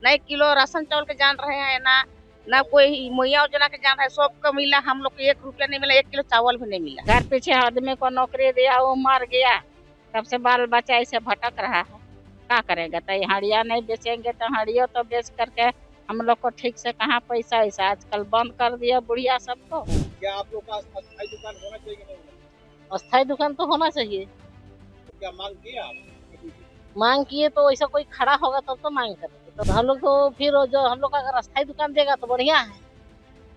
ना 1 kilo ration चावल के जान रहे हैं, ना ना कोई मुहैया योजना के जान रहे हैं। सबको मिला, हम लोग को 1 रुपया नहीं मिला, 1 किलो चावल भी नहीं मिला। घर पीछे आदमी को नौकरी दिया, वो मर गया, तब से बाल बच्चा ऐसे भटक रहा है। क्या करेगा? तो हड़िया नहीं बेचेंगे तो हड़ियों तो बेच करके हम लोग को ठीक से कहाँ पैसा ऐसा आजकल बंद कर दिया बुढ़िया सबको। क्या आप लोग का अस्थायी दुकान होना चाहिए कि नहीं होना अस्थायी दुकान तो होना चाहिए। चाहिए? तो क्या मांग किए आप? मांग किए तो ऐसा कोई खड़ा होगा तब तो मांग करेंगे। तो हम लोग तो फिर जो हम लोग अगर अस्थायी दुकान देगा तो बढ़िया है।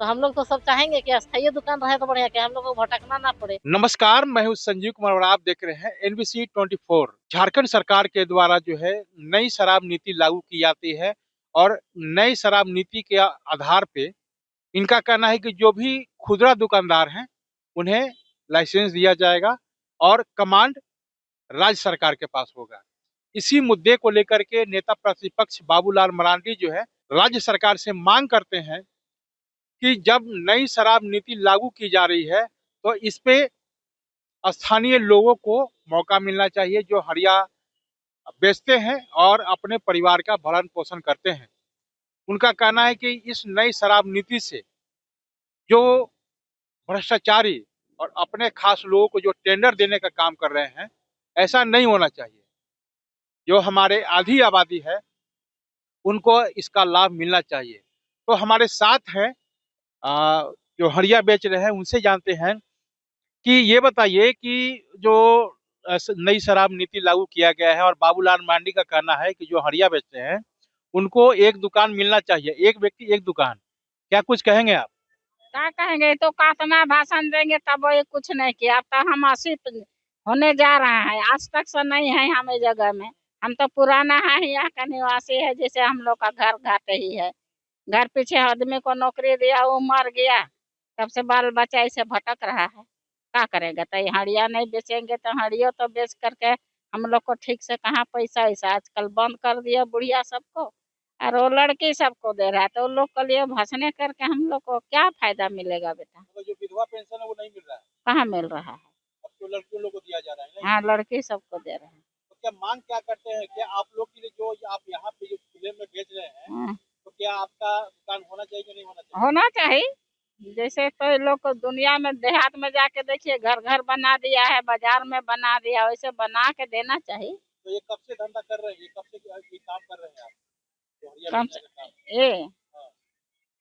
तो हम लोग तो सब चाहेंगे कि अस्थायी दुकान रहे तो बढ़िया, कि हम लोग को भटकना ना पड़े। नमस्कार, मैं हूं संजीव कुमार और आप देख रहे हैं NBC 24। झारखंड सरकार के द्वारा जो है नई शराब नीति लागू की जाती है और नई शराब नीति के आधार पे इनका कहना है कि जो भी खुदरा दुकानदार हैं उन्हें लाइसेंस दिया जाएगा और कमांड राज्य सरकार के पास होगा। इसी मुद्दे को लेकर के नेता प्रतिपक्ष बाबूलाल मरांडी जो है राज्य सरकार से मांग करते हैं कि जब नई शराब नीति लागू की जा रही है तो इस पे स्थानीय लोगों को मौका मिलना चाहिए जो हड़िया बेचते हैं और अपने परिवार का भरण पोषण करते हैं। उनका कहना है कि इस नई शराब नीति से जो भ्रष्टाचारी और अपने खास लोगों को जो टेंडर देने का काम कर रहे हैं, ऐसा नहीं होना चाहिए। जो हमारे आधी आबादी है उनको इसका लाभ मिलना चाहिए। तो हमारे साथ हैं जो हड़िया बेच रहे हैं, उनसे जानते हैं कि ये बताइए कि जो नई शराब नीति लागू किया गया है और बाबूलाल मरांडी का कहना है कि जो हड़िया बेचते हैं उनको एक दुकान मिलना चाहिए, एक व्यक्ति एक दुकान, क्या कुछ कहेंगे आप? क्या कहेंगे? तो कितना भाषण देंगे तब ये कुछ नहीं किया। अब तो हम 80 होने जा रहा है, आज तक से नहीं है हमें जगह में। हम तो पुराना है, यहाँ का निवासी है, जैसे हम लोग का घर घाटे ही है। घर पीछे आदमी को नौकरी दिया, वो मर गया, तब से बाल बच्चा ऐसे भटक रहा है। क्या करेगा? तो हड़िया नहीं बेचेंगे तो हड़ियों तो बेच करके हम लोग को ठीक से कहाँ पैसा ऐसा आजकल बंद कर दिया बुढ़िया सबको, और वो लड़की सबको दे रहा है। तो उन लोग के लिए भाषण करके हम लोग को क्या फायदा मिलेगा बेटा? तो जो विधवा पेंशन है वो नहीं मिल रहा है, कहाँ मिल रहा है? अब तो लड़कियों लोग को दिया जा रहा है नहीं? हाँ, लड़की सबको दे रहे हैं। तो क्या मांग क्या करते हैं? क्या आप लोग के लिए जो आप यहाँ पे जो खुले में बेच रहे हैं, हाँ, तो क्या आपका दुकान होना चाहिए कि नहीं होना चाहिए? होना चाहिए। जैसे तो ये लोग को दुनिया में देहात में जाके देखिए, घर घर बना दिया है, बाजार में बना दिया, वैसे बना के देना चाहिए। तो ये कब से धंधा कर रहे हैं? ये कब से ये काम कर रहे हैं आप? तो हड़िया कम बेचने से का काम? ये हाँ,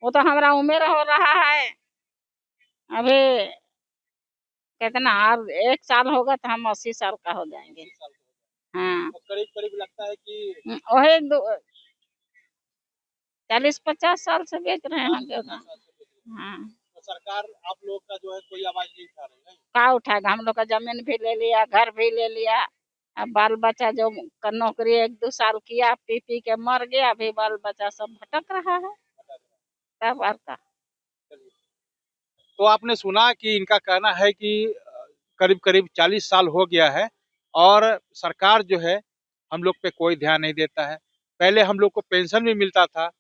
वो तो हमारा उम्र हो रहा है अभी, कितना और 1 साल होगा तो हम 80 साल का हो जाएंगे। 80 साल का हो हाँ, गया। तो करीब करीब लगता है कि वही 40-50 साल से बेच रहे हैं 50 हम लोग। साल से बेच रहे हैं। हाँ, तो सरकार आप लोग का जो है कोई आवाज नहीं उठा रही है? का उठाएगा? हम लोग का जमीन भी ले लिया, घर भी ले लिया। अब बाल बच्चा जो नौकरी 1-2 साल किया, पी पी के मर गया, अभी बाल बच्चा सब भटक रहा है। बता दें। तब और का चलिए। तो आपने सुना कि इनका कहना है कि करीब करीब 40 साल हो गया है और सरकार जो है हम लोग पे कोई ध्यान नहीं देता है। पहले हम लोग को पेंशन भी मिलता था,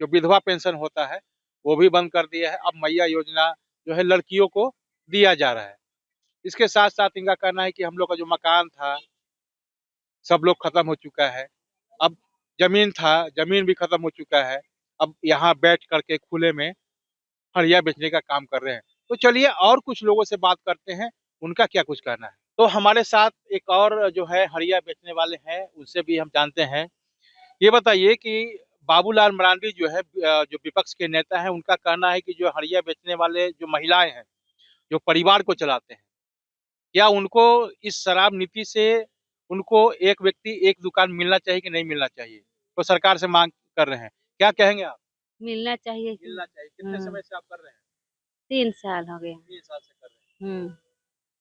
जो विधवा पेंशन होता है वो भी बंद कर दिया है। अब मैया योजना जो है लड़कियों को दिया जा रहा है। इसके साथ साथ इनका कहना है कि हम लोग का जो मकान था सब लोग खत्म हो चुका है। अब जमीन था, जमीन भी खत्म हो चुका है। अब यहाँ बैठ करके खुले में हड़िया बेचने का काम कर रहे हैं। तो चलिए और कुछ लोगों से बात करते हैं, उनका क्या कुछ कहना है। तो हमारे साथ एक और जो है हड़िया बेचने वाले हैं, उनसे भी हम जानते हैं। ये बताइए कि बाबूलाल मरांडी जो है जो विपक्ष के नेता हैं, उनका कहना है कि जो हड़िया बेचने वाले जो महिलाएं हैं, जो परिवार को चलाते हैं, क्या उनको इस शराब नीति से उनको एक व्यक्ति एक दुकान मिलना चाहिए कि नहीं मिलना चाहिए? तो सरकार से मांग कर रहे हैं, क्या कहेंगे आप? मिलना चाहिए। मिलना चाहिए। कितने समय से आप कर रहे हैं? 3 साल हो गए। 3 साल से कर रहे हैं। हम्म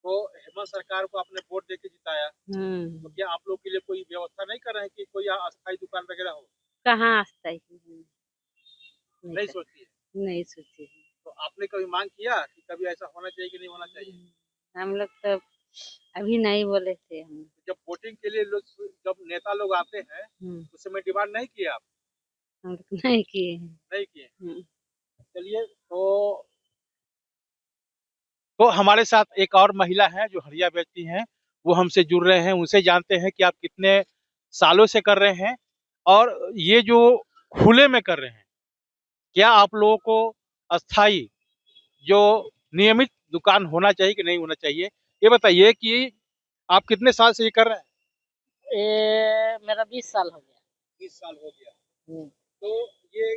तो हेमंत सरकार को आपने वोट देके जिताया, तो क्या आप लोग के लिए कोई व्यवस्था नहीं कर रहे हैं कि कोई अस्थायी दुकान वगैरह हो? कहाँ अस्थायी? नहीं सोची है। नहीं सोची। तो आपने कभी मांग किया कि कभी ऐसा होना चाहिए कि नहीं होना चाहिए? हम लोग तो अभी नहीं बोले थे। हम जब वोटिंग के लिए लोग, जब नेता लोग आते हैं उस समय डिमांड नहीं किया आप? हम लोग नहीं किए हैं। नहीं किए। चलिए, तो हमारे साथ एक और महिला है जो हड़िया बेचती हैं, वो हमसे जुड़ रहे हैं, उनसे जानते हैं कि आप कितने सालों से कर रहे हैं और ये जो खुले में कर रहे हैं। क्या आप लोगों को अस्थाई जो नियमित दुकान होना चाहिए कि नहीं होना चाहिए, ये बताइए कि आप कितने साल से ये कर रहे हैं? मेरा 20 साल हो गया। 20 साल हो गया। हम्म, तो ये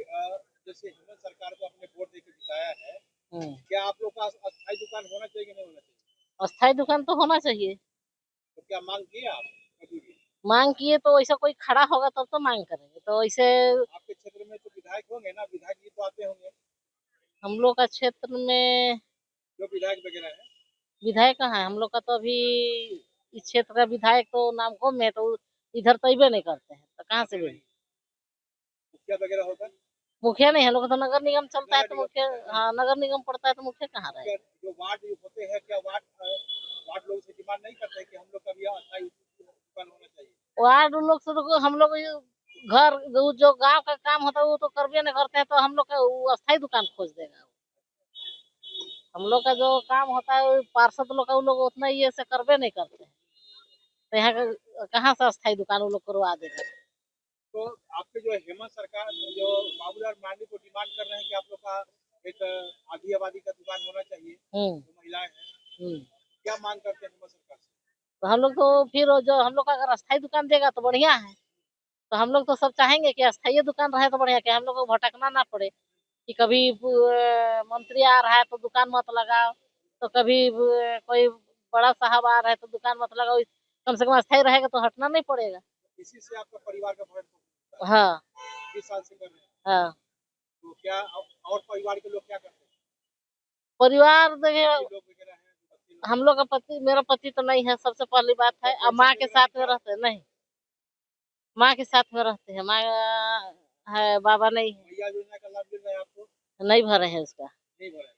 जैसे हेमंत सरकार को आपने वोट देकर जिताया है, क्या आप लोग का अस्थाई दुकान होना चाहिए कि नहीं होना चाहिए? अस्थाई दुकान तो होना चाहिए। तो क्या मांग किए आप कभी भी? मांग किए तो ऐसा कोई खड़ा होगा तब तो मांग करेंगे, तो ऐसे आपके क्षेत्र में तो विधायक होंगे ना, विधायक जी तो आते होंगे, हम लोग का क्षेत्र में जो विधायक वगैरह है। विधायक कहाँ है? हम लोग का तो अभी इस क्षेत्र का विधायक तो नाम कम है, तो इधर तो अबे नहीं करते हैं, तो कहाँ से भी मुखिया वगैरह होगा? मुखिया नहीं है। हम लोग का तो नगर निगम चलता है, नगर तो निगम मुखिया, चलता है। हाँ नगर निगम पड़ता है, तो मुखिया कहाँ क्या रहे? जो वार्ड होते हैं, क्या वार्ड लोग से डिमांड नहीं करते कि हम लोग का भी अस्थाई दुकान होना चाहिए? वार्ड लोग से तो हम लोग घर जो गांव का काम होता है वो तो करबे नहीं करते हैं, तो हम लोग का वो अस्थाई दुकान खोज देगा। हम लोग का जो काम होता है वो पार्षद लोग का वो लोग उतना ये से करबे नहीं करते हैं, तो यहाँ का कहाँ से अस्थाई दुकान वो लोग करवा देगा? तो आपके जो हेमंत सरकार जो बाबूलाल मरांडी को डिमांड कर रहे हैं कि आप लोग का एक आधी आबादी का दुकान होना चाहिए, जो महिलाएं हैं, क्या मांग करते हैं हेमंत सरकार से? तो हम लोग तो फिर जो हम लोग का अगर अस्थाई दुकान देगा तो बढ़िया है। तो हम लोग तो सब चाहेंगे कि अस्थाई दुकान रहे तो बढ़िया, कि हम लोग को भटकना ना पड़े कि कभी मंत्री आ रहा है तो दुकान मत लगाओ, तो कभी कोई बड़ा साहब आ रहा है तो दुकान मत लगाओ। कम से कम अस्थाई रहेगा तो हटना नहीं पड़ेगा। इसी से आपका परिवार का भरण पोषण हाँ 20 साल से कर रहे हैं। हाँ। तो क्या और परिवार के लोग क्या करते हैं? परिवार देखिए, लोग वगैरह हैं जो बच्चे लोग हम लोग का पति, मेरा पति तो नहीं है, सबसे पहली बात है। अब माँ के साथ में रहते हैं नहीं, माँ के साथ में रहते हैं, माँ है, बाबा नहीं है, भैया योजना का लाभ मिल रहा है आपको? नहीं भरे हैं उसका। नहीं भरा है।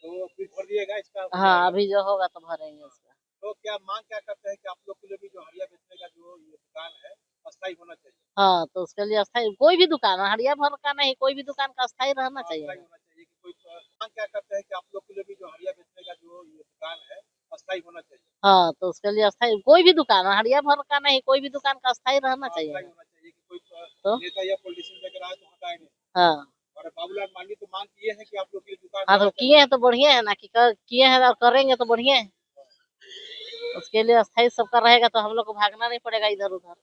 तो फिर भर दिएगा इसका? हाँ अभी जो होगा तो भरेंगे उसका। तो क्या मांग क्या करते हैं कि आप लोग के लिए भी जो हड़िया बेचने का जो ये दुकान है अस्थाई होना चाहिए? हाँ तो उसके लिए अस्थाई कोई भी दुकान, हड़िया भर का नहीं, कोई भी दुकान का अस्थाई रहना चाहिए। अस्थाई होना चाहिए कि कोई मांग क्या करते हैं कि आप लोग के लिए भी जो हड़िया बेचने का जो ये दुकान है अस्थाई होना चाहिए? हाँ तो उसके लिए अस्थाई कोई भी दुकान, हड़िया भर का नहीं, कोई भी दुकान का अस्थाई रहना चाहिए। अस्थाई होना चाहिए कि कोई तो नेता या पॉलिटिशियन वगैरह आए तो हटाए नहीं। हाँ और बाबूलाल मांडी तो मांग किए हैं कि आप लोग की दुकान हाँ, तो होना किए हैं तो बढ़िया है ना, कि किए हैं और करेंगे तो बढ़िया है। उसके लिए अस्थाई सबका रहेगा तो हम लोग को भागना नहीं पड़ेगा इधर उधर।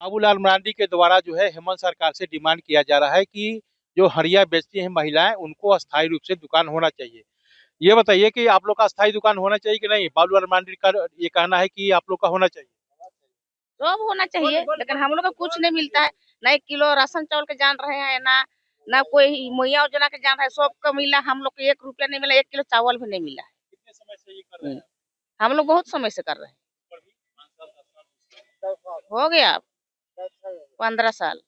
बाबूलाल मरांडी के द्वारा जो है हेमंत सरकार से डिमांड किया जा रहा है कि जो हड़िया बेचती हैं महिलाएं उनको अस्थायी रूप से दुकान होना चाहिए। ये बताइए कि आप लोग का अस्थायी दुकान होना चाहिए कि नहीं? बाबूलाल मरांडी का ये कहना है कि आप लोग का होना चाहिए। सब होना चाहिए, लेकिन हम लोग को कुछ नहीं मिलता है। ना 1 किलो राशन चावल के जान रहे हैं, ना कोई मुहैया योजना के जान रहे हैं। सबको मिला, हम लोग को 1 रुपया नहीं मिला, 1 किलो चावल भी नहीं मिला है। कितने समय से ये कर रहे हैं? हम लोग बहुत समय से कर रहे हैं, हो गया 15 साल। 15 साल।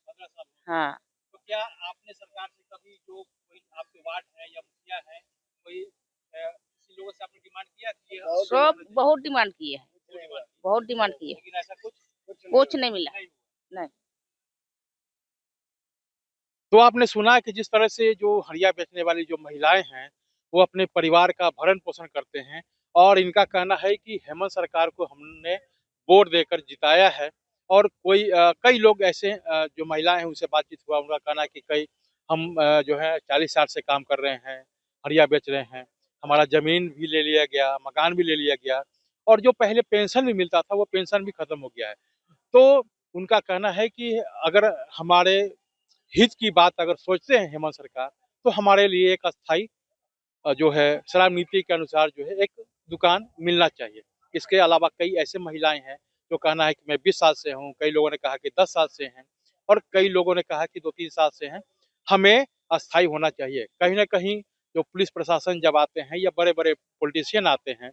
हाँ तो क्या आपने सरकार से कभी जो कोई आपके वार्ड है या मुखिया है कोई किसी लोगों से आपने डिमांड किया कि ये सब बहुत डिमांड किए हैं, बहुत डिमांड किए, लेकिन ऐसा कुछ नहीं मिला नहीं। तो आपने सुना कि जिस तरह से जो हड़िया बेचने वाली जो महिलाएं हैं वो अपने परिवार का भरण पोषण करते हैं और इनका कहना है कि हेमंत सरकार को हमने वोट देकर जिताया है। और कई लोग ऐसे जो महिलाएं हैं उनसे बातचीत हुआ, उनका कहना है कि कई हम जो है 40 साल से काम कर रहे हैं, हड़िया बेच रहे हैं, हमारा जमीन भी ले लिया गया, मकान भी ले लिया गया और जो पहले पेंशन भी मिलता था वो पेंशन भी खत्म हो गया है। तो उनका कहना है कि अगर हमारे हित की बात अगर सोचते हैं हेमंत सरकार तो हमारे लिए एक अस्थाई जो है शराब नीति के अनुसार जो है एक दुकान मिलना चाहिए। इसके अलावा कई ऐसे महिलाएं हैं जो कहना है कि मैं 20 साल से हूँ, कई लोगों ने कहा कि 10 साल से हैं और कई लोगों ने कहा कि 2-3 साल से हैं। हमें अस्थाई होना चाहिए। कहीं ना कहीं जो पुलिस प्रशासन जब आते हैं या बड़े बड़े पॉलिटिशियन आते हैं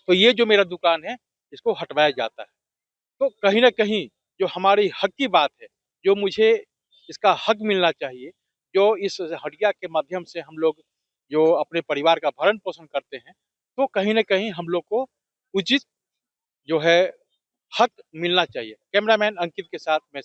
तो ये जो मेरा दुकान है इसको हटवाया जाता है। तो कहीं ना कहीं जो हमारी हक की बात है, जो मुझे इसका हक मिलना चाहिए, जो इस हटिया के माध्यम से हम लोग जो अपने परिवार का भरण पोषण करते हैं, तो कहीं न कहीं हम लोग को उचित जो है हक मिलना चाहिए। कैमरामैन अंकित के साथ मैं